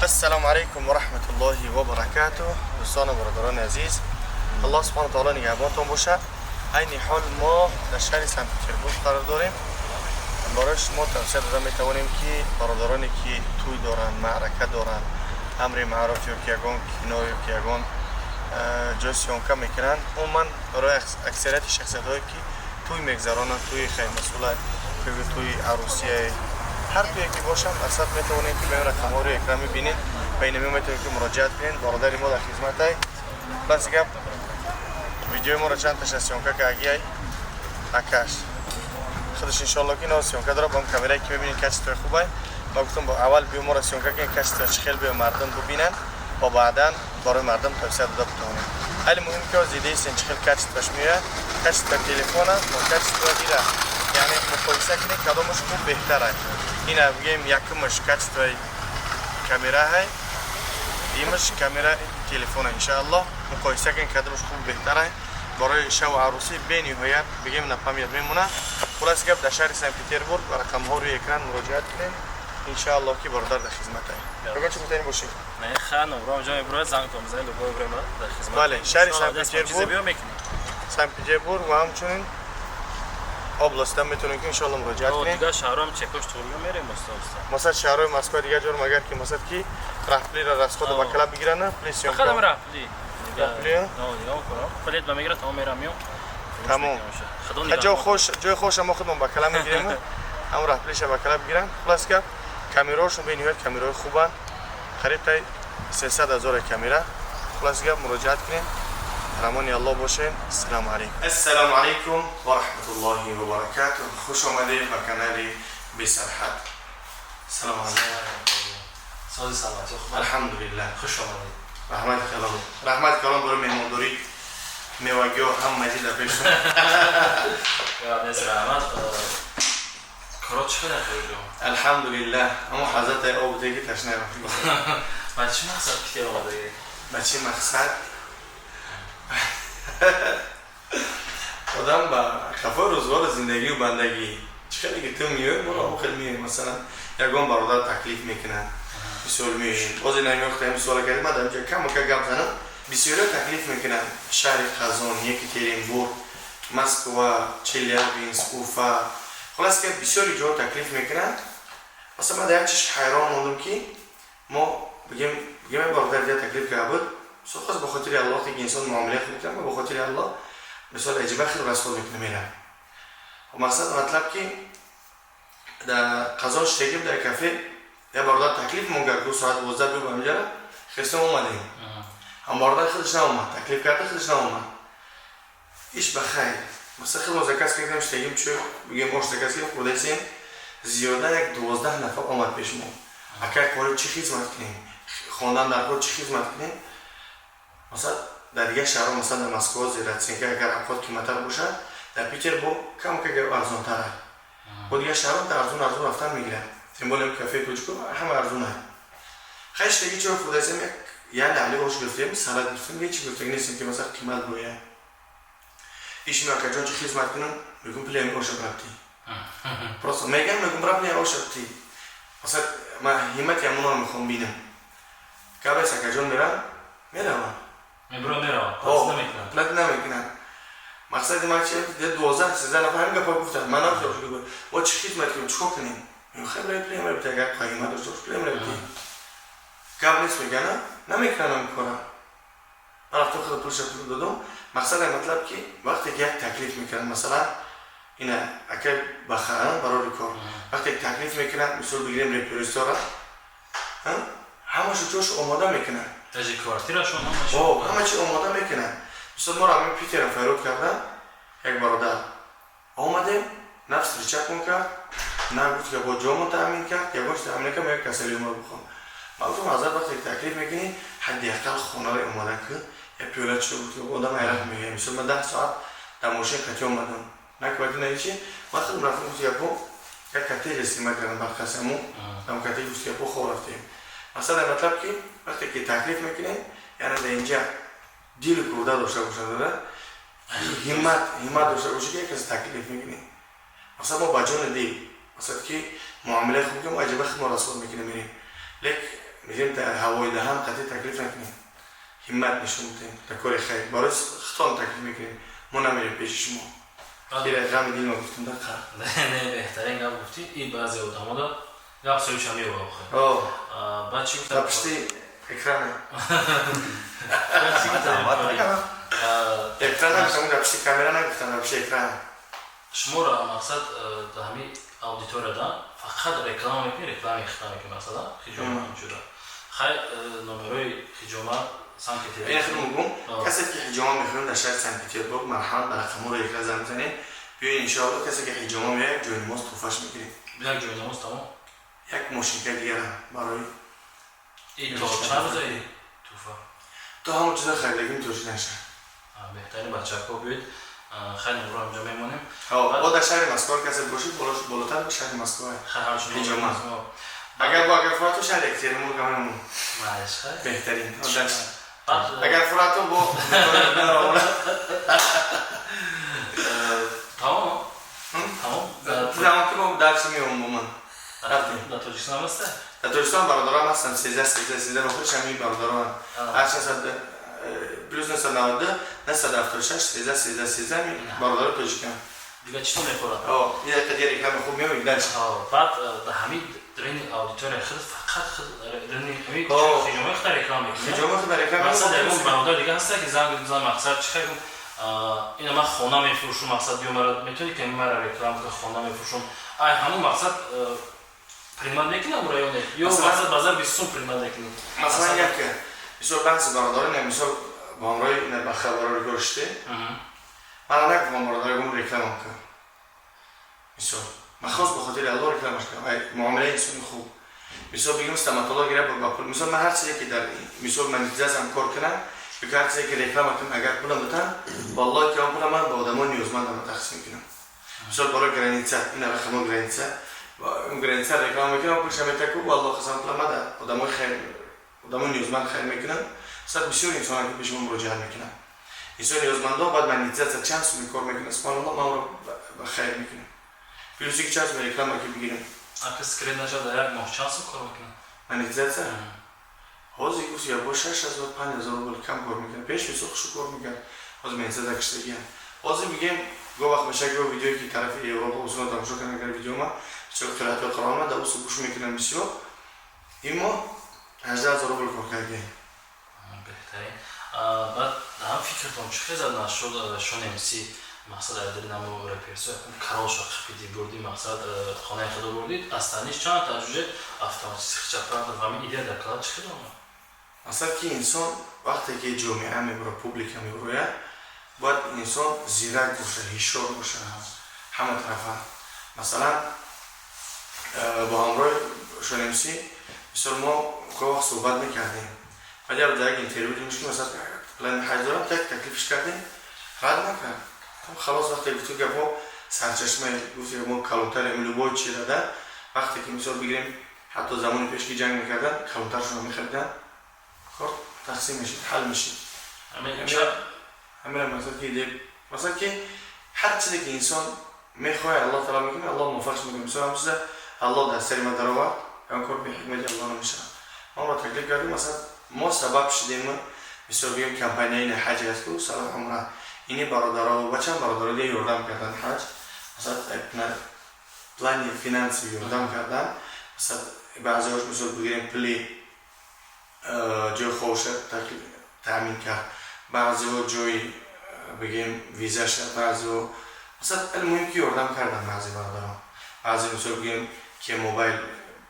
السلام عليكم ورحمة الله وبركاته. دوستان و برادران عزیز، الله سبحانه و تعالی نگهبانتان باشه. عین حال ما در شهر سن پترزبورگ قرار داریم. برایش ما توصیه داده میتوانیم که برادرانی که توی دارن، معرکه دارن، امر معروف یا که یگان کنار یا که یگان جای سیانکه میکنن، عموما برای اکثریت شخصیت هایی که توی میگذرانن، توی خیلی مسئوله، توی عروسی هر توی که باشم اصلا میتونید که به این رقم ها رو اکرام ببینید و این میتونید که مراجعت کنید. برادر ما در خدمت های بس گپ ویدیو ما رو چند تاش سیانکه که اگه اکش خودش انشالله که نه سیانکه داره با هم کامرایی که ببینید کچ توی خوبه. ما گفتم با اول بیو ما رو سیانکه که کچ توی خیلی به مردم ببینن و بعدا برای مردم توصیه داده بتونیم. خیلی مهم که زیده سنج خیلی کچ توش میاد، کچ توی تلفن و کچ توی دیره، یعنی مقایسه کنید کدامش خوب بهتره. این بگیم یکمش کچ توی کامرا های، دیمش کامرا تلفن انشاءالله. مقایسه کنید کدامش خوب بهتره برای شو عروسی به نهایت بگیم نفهمید میمونه. خلاص گپ در شهر سن پترزبورگ و رقم ها روی اکران مراجعت کنید انشاءالله که برادر در خدمت هست. بگم چه میتونید باشید؟ من خانم ابراهیم جان ابراهیم زنگ تو میزنید لوگو ابراهیم در خدمت. بله، شهر سن پترزبورگ سن پترزبورگ و همچنین област میتونید که انشاءالله مراجعت کنید. دیگه شهرام چکش طوریو میریم مثلا شهرهای مسکو دیگه جور مگر که مثلا کی رفلی را از خود با کلاب بگیرن پلیسیون خدام رفلی رفلی نه دیگه کنم پلیت با میگیره تا میرم میام تمام. جای خوش ما خودمون با کلام میگیریم هم رفلیش با کلاب بگیرن. خلاص که کامیراشون به نهایت کامیرای خوبن، قریب تا 300,000 کامera. خلاص که مراجعت کنید. رحمان الله باشه. السلام علیکم. السلام علیکم و رحمت الله و برکاته. خوش آمدید به کانال بسرحت. سلام علیکم. ساز سلامتی خوب. الحمدلله. خوش آمدید. رحمت کلام برای مهمانداری میوگی هم مجید پیشون. یا دست رحمت کارات چه نخیریم؟ الحمدلله. اما حضرت آب دیگه تشنه رفتی. من چی مقصد پیتر آمده؟ من چی مقصد؟ آدم با خفای روزگار زندگی و بندگی چه که تو میای ما خیلی میای مثلا یگان برادر تکلیف میکنن بسیار میشین بازی نمیخته همین سوال کردیم من در کم و که گپ زنم بسیاری تکلیف میکنن شهر خزان یکی ترینبورگ مسکو چلیابینسک اوفا خلاص که بسیاری جا تکلیف میکنن. مثلا من در یک چیز حیران موندم که ما بگیم برادر دیگه تکلیف کرده بود سوخاز به خاطر الله که انسان معامله خود میکنه و به خاطر الله مثلا عجیبه خیلی رسول میکنه میرن و مطلب که در قضا شتگیم در کافه یا برادر تکلیف مونگه 2 ساعت 12 بیو بامجا خستم اومدیم هم برادر خودش ناومد تکلیف کرده خودش ناومد ایش بخیر مثلا خیلی مزکس کردیم شتگیم چه بگیم اون شتگس که خودشیم زیاده یک 12 نفر آمد پیش ما اگر کاری چی خدمت کنیم خواندن در کار چی خدمت کنیم. مثلا در دیگه شهرها مثلا در مسکو زیراتسین که اگر افراد قیمت‌تر باشه در پترزبورگ کم که ارزان‌تره و دیگه شهرها در ارزون رفتن میگیرن سیمبول کافه توچکو هم ارزونه. خیش دیگه چرا خودشم یا لعلی باش گفتیم سالاد گفتیم یه چی گفتیم نیستیم که مثلا قیمت باشه ایش میگه که جون چی خدمت کنن میگم پلیم باشه برابطی پروسه میگم برابطی باشه برابطی مثلا من همت یامونو میخوام ببینم که بس که جون میرم ابراهیم میرم پلات نمیکنن. مقصد ما چیه 12 13 نفر هم گپا گفتن من هم جواب و چه خدمت کنیم چیکار کنیم خیلی پلیم رو اگر قیمت داشته باشه پلیم رو گپ نیست میگن نمیکنم کارا رفتم خود پولش رو دادم. مقصد مطلب که وقتی که یک تکلیف میکنن مثلا اینا اگر بخرن برای کار وقتی تکلیف میکنن مثلا بگیریم رستوران همش جوش آماده میکنن تاجی کوارتیرشون همه چی آماده میکنن. مثلا ما را همین پیتر فرود کردن یک برادر آمده نفس ریچک کرد نه گفت که با جامو تامین کرد یا گفت تامین کنم یک کسلی ما بخوام ما گفتم حضرت وقتی تکلیف میکنی حداقل خونه رو آماده کن یا پیولت شو بود که آدم حیرت میگه. مثلا من 10 ساعت در ماشین کتی اومدم نه که وقتی نهیچی ما خودم رفتم گفت یک کتی رسیمه کردم بر قسمو دم کتی گفت که خور رفتیم. مثلا مطلب که وقتی که تکلیف میکنیم یعنی در اینجا دیل کودا داشته باشه داره همت داشته باشه که کسی تکلیف میکنیم. مثلا ما با جان دیل مثلا که معامله خوب که ما عجبه خیلی رسول میکنیم میریم لیک میگیم در هوای دهم قطعی تکلیف نکنیم، همت نشون میدیم تا کار خیر برای خطان تکلیف میکنیم، ما نمیریم پیش شما. که رقم دین رو گفتم دقیقا. نه بهترین گپ گفتی. این بعضی آدم‌ها دا گپ سویش هم می‌باخه. بعد چی گفتم؟ پشتی اکرانه. چی گفتم؟ اکرانه شما پشتی کامera نگفتم، پشتی اکران. شما را مقصد همین آدیتور دا فقط رکلام میکنی، رکلام اختیار میکنی مثلا خیجوما اینجوره. خیلی نمرای خیجوما سان پترزبورگ. این خیلی میگم کسی که خیجوما میخوام در شهر سان پترزبورگ مرحله برقم رو یک لحظه میزنه. بیاین ان شاء الله کسی که خیجوما میاد جوین موست توفاش میگیریم. بیاین جوین موست تمام. یک ماشین دیگه برای این تو چند روزه توفا؟ تو همون چیزا خریدیم توش نشه. بهترین بچه‌ها بیاید. خیلی نمره اینجا میمونیم. با در شهر مسکو کسی باشید بالاتر به شهر مسکو. خیجوما. اگر فراتو شهر اکتیرمون کامون. معلش خیلی. بهترین. اگر فراتو با تمام. زمان که با درس میام با من. در تاجیکستان هسته؟ در تاجیکستان برادران هستن 13 نفرش همین برادران. هرچند بلوز 990 976 13 برادر تاجیکم. دیگه چطور میخورد؟ یه قدیر ریکلام خوب میام درس. بعد همین درین آدیتور خود فقط درین همین خیجوما خود ریکلام میکنه. خیجوما خود ریکلام. مثلا در اون برادر دیگه هسته که زنگ میزنه مقصد چیکار کنم؟ اینا من خونه میفروشم مقصد بیومرد میتونی که مرا ریکلام که خونه میفروشم. ای همون مقصد پریمال نکنم رایونه یا مقصد بازار بیستون پریمال نکنم. مثلا یک مثلا بحث برادران مثلا با امروی این بخبر رو گرشته. من نگفتم برادرم ریکلام کنم. مثلا من خواست بخاطر الله ریکلامش کنم. معامله انسانی خوب. مثلا بگیم استماطلا گیره با پول. مثلا من هر چیزی که در مثلا من جزم کار کنم که هر چیزی که ریکلام کنم اگر پولم بتن والله که اون پول من با آدمان نیازمند تقسیم کنم. مثلا برای گرانیتا این رقم گرانیتا اون گرانیتا ریکلام میکنم پولش میتکو والله خسارت پول من آدمای خیر آدمان نیازمند خیر میکنم. صد بسیار انسان که پیش من مراجعه میکنم. انسان نیازمندا بعد من نیازت چند سومی کار میکنم سبحان الله ما رو خیر میکنم. پیروزی که چند سومی ریکلام که بگیرم. اگه سکرین نشد یک ماه چند سوم کار میکنم. من نیازت حاضر گوشی یا با 6000 5000 روبل کم کار میکنم. پیش میسوق شو کار میکنم. حاضر من نیازت کشتگی هم. حاضر میگم گو وقت میشه که ویدیویی که طرف اروپا اصلا تماشا کنم که ویدیو ما چه قرائت و قرآن ما دوست گوش میکنم بسیار. اما 18000 روبل کار کردیم. بهترین. بعد هم فکرتون چه خیلی نشد شونیمسی مقصد در نمو رپرسو کاراش خفیدی بردی مقصد خانه خدا بردید اصلانیش چند تجربه اتوماتیک چپرات و همین ایده در کار چه خیلی مثلا که انسان وقتی که جامعه میبره پوبلیک میبره باید انسان زیرک باشه هوشیار باشه همه طرفا مثلا با همراه شونیمسی مثلا ما که صحبت میکردیم ولی در یک اینترویو دیدیم که مثلا پلان حیدران تکلیفش کردیم رد نکرد خلاص وقتی که تو گفت سرچشمه گفتی ما کلانتر املوبای چی داده وقتی که مثال بگیریم حتی زمان پیش که جنگ میکردن کلانترشون رو میخریدن کار تقسیم میشید حل میشید همین مثلا که هر چیزی که انسان میخواه الله تعالی میکنه الله موفقش میکنه مثلا همچیزه الله در سری من در آورد اون کار به حکمت الله نمیشه ما را تکلیف کردیم مثلا ما سبب شدیم مثلا بگیم کمپانی این حج هست که سال عمره اینی برادرها و بچه برادرها دیگه یاردم کردن حج مثلا پلانی فینانسی یاردم کردن مثلا بعضی هاش مثلا بگیریم پلی جای خوش تامین کرد بعضی ها جای بگیم ویزا شد بعضی ها مثلا المهم که یاردم کردن بعضی برادرها بعضی مثلا بگیم که موبایل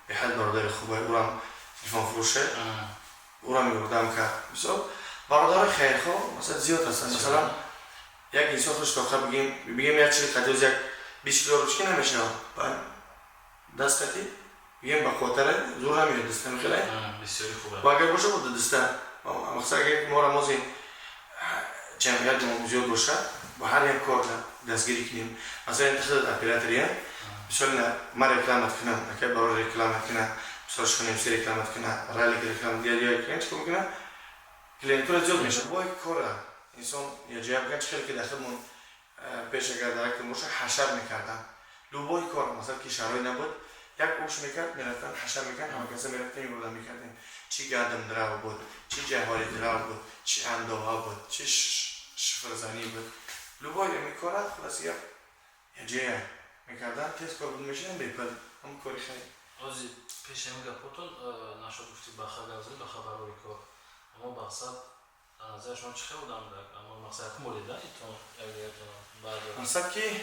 به حد برادر خوبه اورم تلفن فروشه اورم یاردم کرد مثلا برادرای خیرخواه مثلا زیاد هستن مثلا یک انسان خوش داخل بگیم یک چیزی قدیوز یک 20 کیلو روش که نمیشه دست کتی بگیم با خاطره زور نمیره دسته میخیله بسیاری خوبه با اگر باشه بود دسته مقصد اگر ما را موزی جمعیت زیاد باشه با هر یک کار دستگیری کنیم مثلا انتخاب اپراتوریه مثلا ما رکلامت کنم اگر برای رکلامت کنم مثلا شونیمسی رکلامت کنم رالی رکلام دیگه کنم چیکار میکنم کلینتور زیاد میشه با یک کار انسان یا جواب گنج خیلی که داخلمون پیش اگر درکت موشه حشر میکردن لوبای کار مثلا که شرای نبود یک اوش میکرد میرفتن حشر میکرد همه کسی میرفتن میبردن میکردیم چی گندم درو بود چی جهاری درو بود چی اندوها بود چی شفرزنی بود لوبای میکرد خلاص یک جه میکردن تست کار بود میشنن بیپل هم کاری خیلی اوزی پیش این گپاتون نشد گفتی بخبر بخبر کار اما مقصد نظر شما چه بودم اما مقصد که مولیده ایتون بعد مقصد کی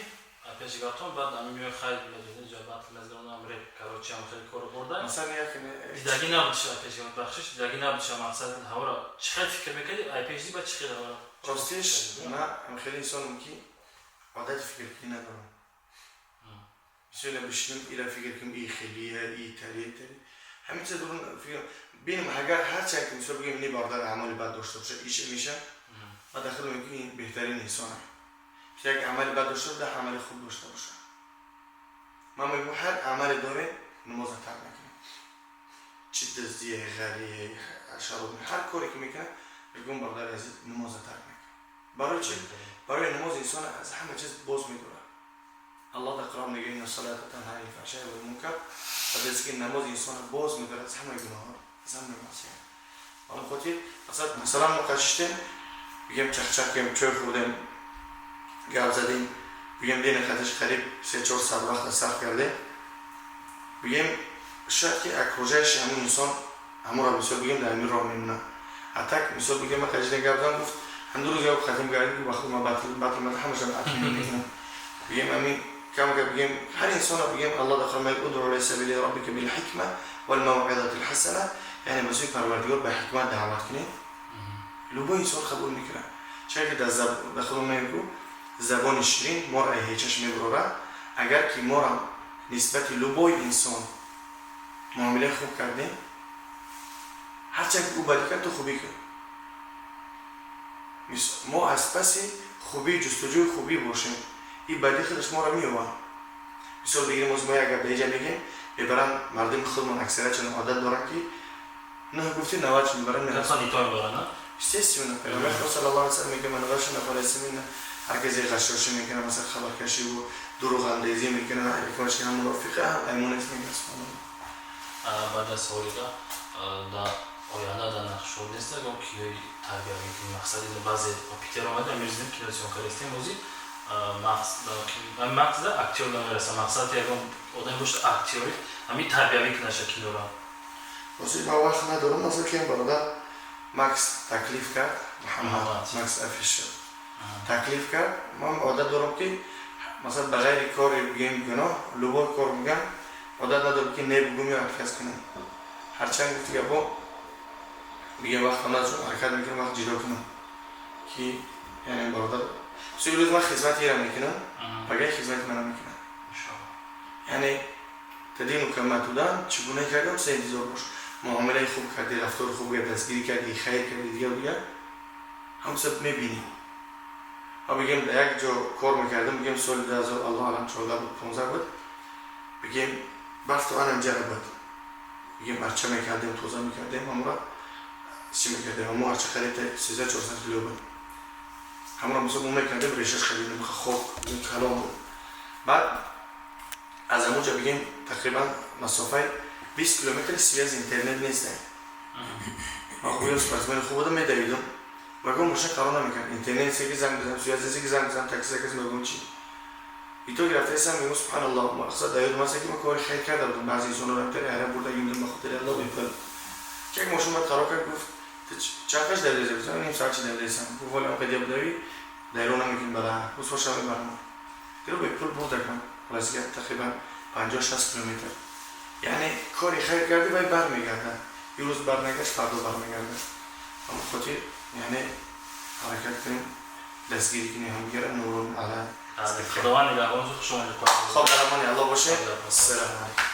پیش گفتم بعد امی خیلی بدونی جواب مزگان امری کاروچی هم خیلی کارو بردن مثلا یک دیدگی نبود شما پیش گفت بخشش دیدگی نبود شما مقصد هوا را چقدر فکر میکردی آی پی ایچ دی بعد چقدر هوا راستیش من خیلی انسانم که عادت فکر کی ندارم مثلا بشینم اینا فکر کنم ای خیلیه ای تری همین چه دورون فکر بینم اگر هر چی که مثلا بگیم نی باردار عملی بد داشته باشه ایش میشه و داخل میگم این بهترین انسانه که یک عمل بد داشته باشه عمل خوب داشته باشه من میگم هر عمل داره نماز ترک نکنه چی دزدیه غریه شراب هر کاری که میکنه میگم باردار عزیز نماز ترک نکنه برای چی برای نماز انسان از همه چیز باز میداره الله در قرآن میگه این الصلاة تنهی عن الفحشاء والمنکر و دست که نماز انسان باز میداره از همه گناهان از همه معصیت اما خاطر مثلا ما قشتیم بگیم چخچخ کردیم چای خوردیم گپ زدیم بگیم دین خطش قریب 3-4 ساعت وقت صرف کرده بگیم شاید که یک روزش همون انسان همون را بسیار بگیم در امیر راه میمونه اتک مثال بگیم من قشتیم گپ زدم گفت هم دو روز یا ختم کردیم که وقتی ما باطل من همشون اتمی میکنم بگیم امین كما بيجيم هر إنسان بيجيم الله دخل ما يقول ادعو إلى سبيل ربك بالحكمة والموعظة الحسنة يعني بسوي پروردگار بحكمة دعوت کنه لوبای انسان قبول میکنه چون که دخل ما يقول زبان شیرین ما را هیچش میبره اگر که ما را نسبت لوبای انسان معامله خوب کردیم هر چه او بدی کرد تو خوبی کن ما از پس خوبی جستجوی خوبی باشیم این بدی خودش ما را میوه مثال بگیریم از ما اگر بیجا میگیم ببرن مردم خودمون اکثریت چون عادت دارن که نه گفتی 90 چون میبرن میرن اصلا ایتای میبرن نه؟ استیسیونه پیغمبر صلی الله علیه و سلم میگه من غش نفر اسمین هر کسی غشاشی میکنه مثلا خبر کشی و دروغ اندیزی میکنه اگه که هم منافقه هم ایمون اسم میگه بعد از سوالی دا آینده در نقش شد نیست اگه کیوی تربیه میکنی مقصدی بعضی پیتر آمده میرزیم کیلاسیون کارستیم موزی مقصد اکتیور نمیرسه مقصد یکم آدم باشه اکتیوری همین تربیه میکنه شکل دارم واسه ما وقت ندارم مثلا که برادر مکس تکلیف کرد محمد مکس افیشل تکلیف کرد من عادت دارم که مثلا بغیر کاری بگیم گناه لوبای کار میگم عادت ندارم که نبگم یا حرکت کنم هرچند گفتی که با بگیم وقت ندارم حرکت میکنم وقت جدا کنم که یعنی برادر سوی روز من خدمت ایران میکنم بگه خدمت منم میکنم یعنی تدین و کمت بودن چگونه کردم سه انتظار باش معامله خوب کردی رفتار خوب کردی دستگیری کردی خیر کردی دیگه و دیگه هم سب میبینی و بگیم در یک جا کار میکردم بگیم سال 2000 الله علم 14 بود 15 بود بگیم برف تو انم جره بود بگیم مرچه میکردیم توزه میکردیم همون چی میکردیم همون هرچه خرید 300-400 کیلو بود همون هم مثلا میکردیم ریشش خریدیم خوب کلام بود بعد از همونجا بگیم تقریبا مسافه 20 کیلومتر سویز اینترنت نیست من خوبی سپرسمن خوب بودم میدویدم و گم ماشین قرار نمیکرد اینترنت سیگی زنگ بزنم سویز سیگی زنگ بزنم تاکسی کسی میگم چی ایتو گرفته ایسم میگم سبحان الله مقصد داید مثلا که من کاری خیر کرده بودم بعضی انسان رو انتر هره برده گیمدم بخاطر الله بیپل که یک ماشین باید قرار کرد گفت چقدرش دلیزه بزنم نیم ساعت چی دلیزم گفت ولی اون قدیه بدوی دایرون نمیکنم بلا بس باشم میبرم دیرو بیپل برده کنم خلاص که تقریبا 50-60 کیلومتر یعنی کاری خیر کردی باید برمیگرده یه روز برنگشت فردا برمیگرده اما خاطر یعنی حرکت کنیم دستگیری کنیم هم گره نورون علا خداوند نگهبان شما خب درمانی الله باشه سلام علیکم